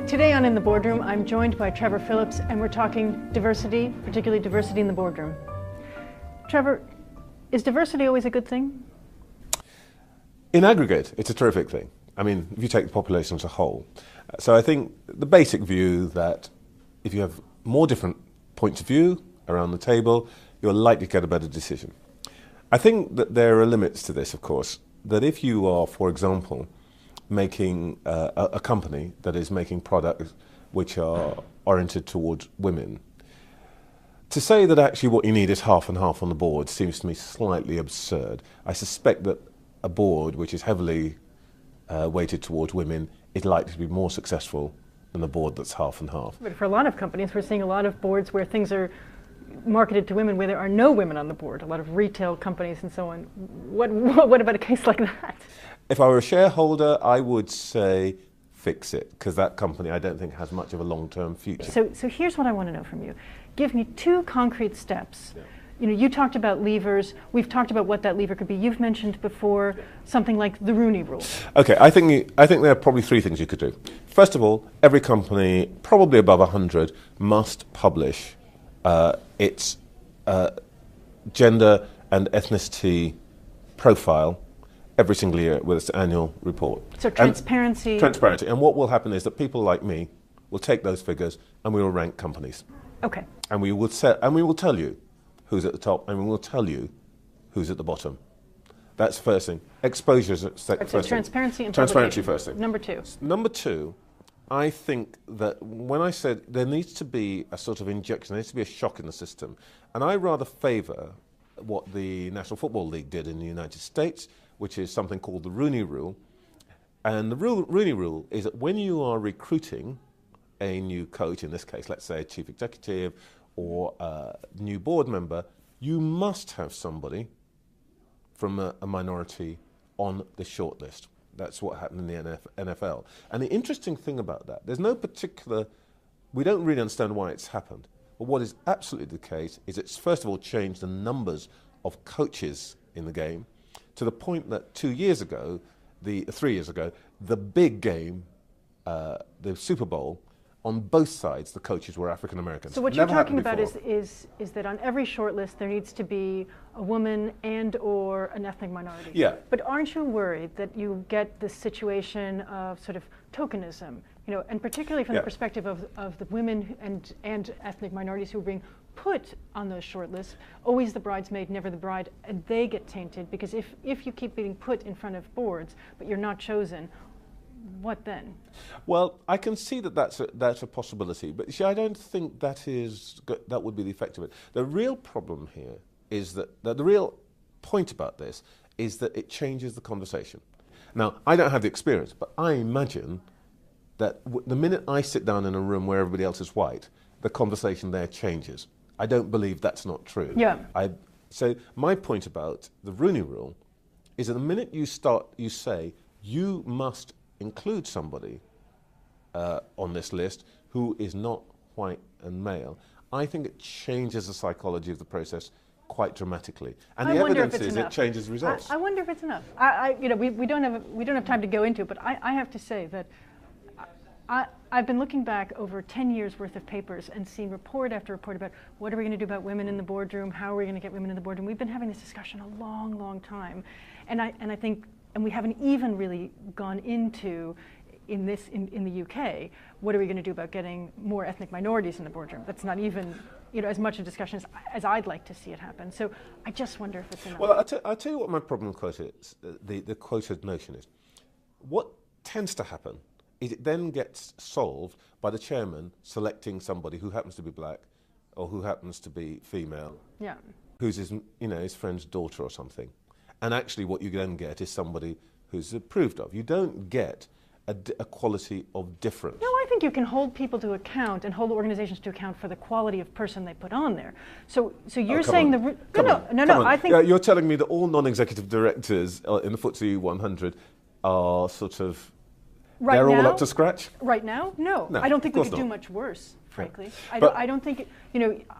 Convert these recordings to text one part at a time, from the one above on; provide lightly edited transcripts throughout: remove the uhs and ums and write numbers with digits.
Today on In the Boardroom, I'm joined by Trevor Phillips, and we're talking diversity, particularly diversity in the boardroom. Trevor, is diversity always a good thing? In aggregate, it's a terrific thing. I mean, if you take the population as a whole. So I think the basic view that if you have more different points of view around the table, you're likely to get a better decision. I think that there are limits to this, of course, that if you are, for example, making a company that is making products which are oriented towards women, to say that actually what you need is half and half on the board seems to me slightly absurd. I suspect that a board which is heavily weighted towards women is likely to be more successful than a board that's half and half. But for a lot of companies, we're seeing a lot of boards where things are marketed to women where there are no women on the board, a lot of retail companies and so on. What about a case like that? If I were a shareholder, I would say fix it, because that company I don't think has much of a long-term future. So here's what I want to know from you. Give me two concrete steps. Yeah. You know, you talked about levers. We've talked about what that lever could be. You've mentioned before something like the Rooney Rule. Okay, I think there are probably three things you could do. First of all, every company, probably above 100, must publish its gender and ethnicity profile every single year with its annual report. So transparency. Transparency. And what will happen is that people like me will take those figures and we will rank companies. Okay. And we will tell you who's at the top, and we will tell you who's at the bottom. That's the first thing. Exposure is first thing. Transparency and transparency first thing. Number two. Number two, I think that when I said there needs to be a sort of injection, there needs to be a shock in the system, and I rather favour what the National Football League did in the United States, which is something called the Rooney Rule. And the Rooney Rule is that when you are recruiting a new coach, in this case, let's say a chief executive or a new board member, you must have somebody from a minority on the shortlist. That's what happened in the NFL. And the interesting thing about that, there's no particular, we don't really understand why it's happened. But what is absolutely the case is it's first of all changed the numbers of coaches in the game to the point that 3 years ago, the big game, the Super Bowl, on both sides, the coaches were African Americans. So what you're talking about is that on every shortlist there needs to be a woman and or an ethnic minority. Yeah. But aren't you worried that you get this situation of sort of tokenism, you know, and particularly from the perspective of the women and ethnic minorities who are being put on those shortlists, always the bridesmaid, never the bride, and they get tainted because if you keep being put in front of boards but you're not chosen, what then? Well, I can see that that's a possibility, but see, I don't think that would be the effect of it. The real problem here is that the real point about this is that it changes the conversation. Now, I don't have the experience, but I imagine that the minute I sit down in a room where everybody else is white, the conversation there changes. I don't believe that's not true. Yeah. So my point about the Rooney Rule is that the minute you say you must include somebody on this list who is not white and male, I think it changes the psychology of the process quite dramatically. And the evidence is it changes results. I wonder if it's enough. You know, we don't have time to go into it, but I have to say that I've been looking back over 10 years worth of papers and seen report after report about what are we going to do about women in the boardroom, how are we going to get women in the boardroom. We've been having this discussion a long, long time. And I think, and we haven't even really gone into, in the UK, what are we going to do about getting more ethnic minorities in the boardroom? That's not even, you know, as much a discussion as I'd like to see it happen. So I just wonder if it's enough. Well, I'll tell you what my problem with quote is, the quoted notion is. What tends to happen is it then gets solved by the chairman selecting somebody who happens to be black or who happens to be female, who's his friend's daughter or something. And actually what you then get is somebody who's approved of. You don't get a quality of difference. No, I think you can hold people to account and hold organizations to account for the quality of person they put on there. So you're saying I think you're telling me that all non-executive directors in the FTSE 100 are sort of Right they're all now- up to scratch? Right now, no. No, I don't think of we course could do not. much worse, frankly. But- I don't think,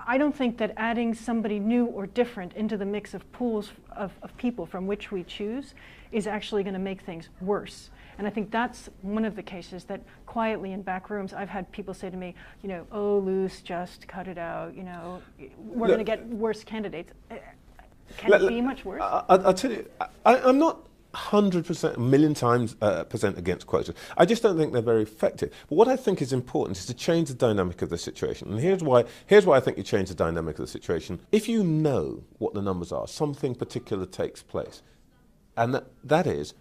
I don't think that adding somebody new or different into the mix of pools of people from which we choose is actually going to make things worse. And I think that's one of the cases that quietly in back rooms, I've had people say to me, oh, Luce, just cut it out, we're going to get worse candidates. Can it be much worse? I'll tell you, I'm not 100%, a million times percent against quotas. I just don't think they're very effective. But what I think is important is to change the dynamic of the situation. And here's why I think you change the dynamic of the situation. If you know what the numbers are, something particular takes place. And that is,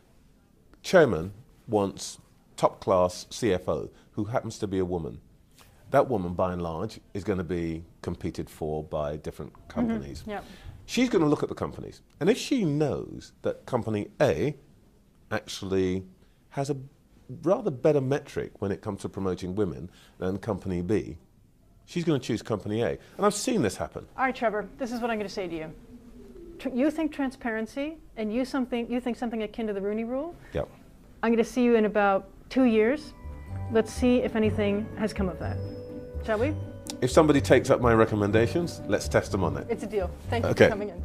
chairman wants top-class CFO, who happens to be a woman. That woman, by and large, is going to be competed for by different companies. Mm-hmm. Yep. She's going to look at the companies. And if she knows that company A actually has a rather better metric when it comes to promoting women than company B, she's going to choose company A. And I've seen this happen. All right, Trevor, this is what I'm going to say to you. You think transparency, and you think something akin to the Rooney Rule? Yep. I'm going to see you in about 2 years. Let's see if anything has come of that. Shall we? If somebody takes up my recommendations, let's test them on it. It's a deal. Thank you Okay. for coming in.